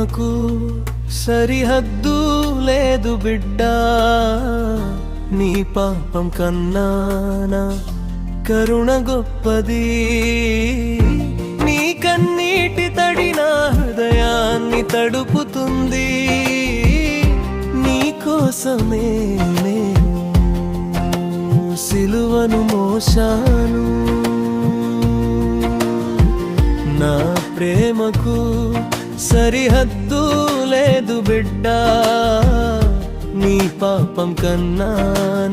ప్రేమకు సరిహద్దు లేదు బిడ్డా, నీ పాపం కన్నా నా కరుణ గొప్పది. నీ కన్నీటి తడి నా హృదయాన్ని తడుపుతుంది. నీ కోసమే నేను సిలువను మోశాను. నా ప్రేమకు సరిహద్దు లేదు బిడ్డా, నీ పాపం కన్నా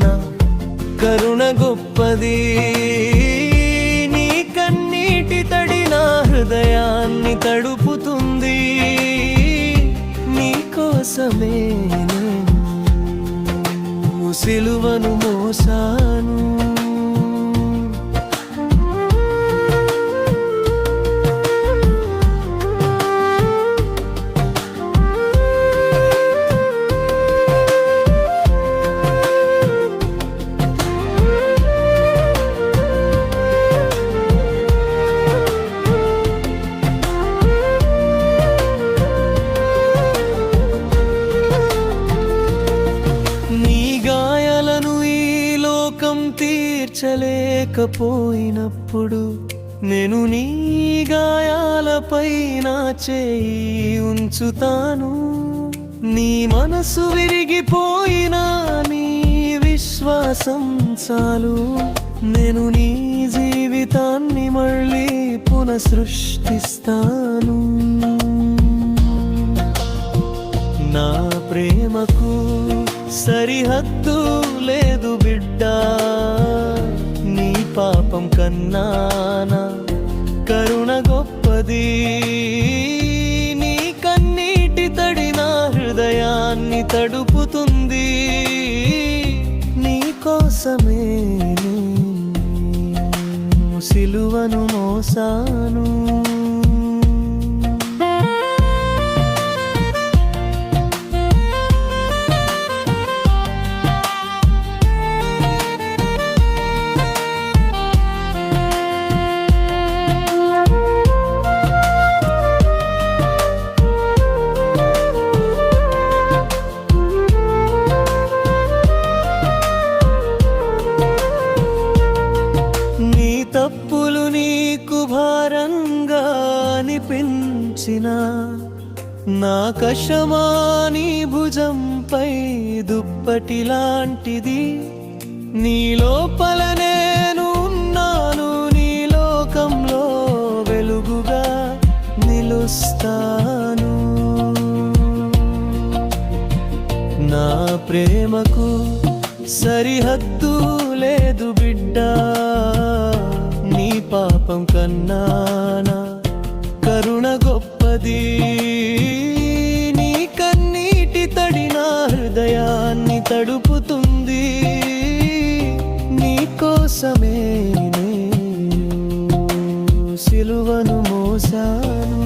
నా కరుణ గొప్పది. నీ కన్నీటి తడి నా హృదయాన్ని తడుపుతుంది. నీ కోసమే నేను సిలువను మోసాను. తీర్చలేకపోయినప్పుడు నేను నీ గాయాలపై నా చేయి ఉంచుతాను. నీ మనసు విరిగిపోయినా నీ విశ్వాసం చాలు. నేను నీ జీవితాన్ని మళ్ళీ పునఃసృష్టిస్తాను. నా ప్రేమకు సరిహద్దు లేదు బిడ్డా, నీ పాపం కన్నా నా కరుణ గొప్పది. నీ కన్నీటి తడి నా హృదయాన్ని తడుపుతుంది. నీ కోసమే సిలువను మోసాను. తప్పులు నీకు భారంగా అనిపించినా నా కషమా నీ భుజంపై దుప్పటి లాంటిది. నీ లోపల నేను ఉన్నాను, నీ లోకంలో వెలుగుగా నిలుస్తాను. నా ప్రేమకు సరిహద్దు లేదు బిడ్డా, నీ పాపం కన్నా నా కరుణ గొప్పది. నీ కన్నీటి తడి నా హృదయాన్ని తడుపుతుంది. నీ కోసమే నేను సిలువను మోసాను.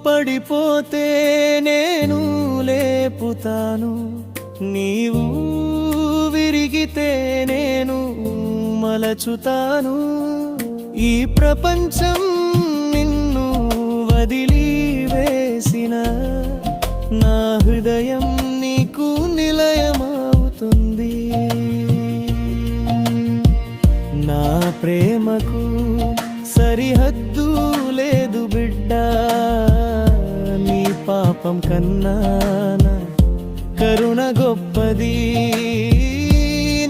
పడిపోతే నేను లేపుతాను, నీవు విరిగితే నేను మలచుతాను. ఈ ప్రపంచం నిన్ను వదిలి వేసిన నా హృదయం నీకు నిలయమవుతుంది. నా ప్రేమకు సరిహద్దు లేదు బిడ్డా, నీ పాపం కన్నా నా కరుణ గొప్పది.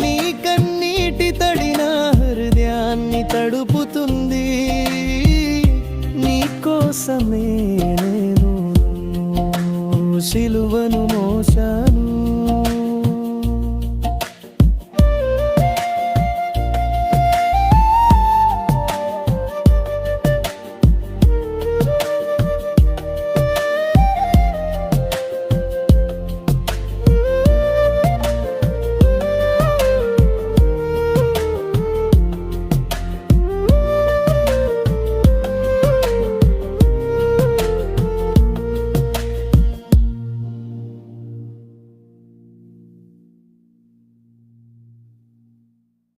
నీ కన్నీటి తడి నా హృదయాన్ని తడుపుతుంది. నీ కోసమే నేను సిలువను మోసాను.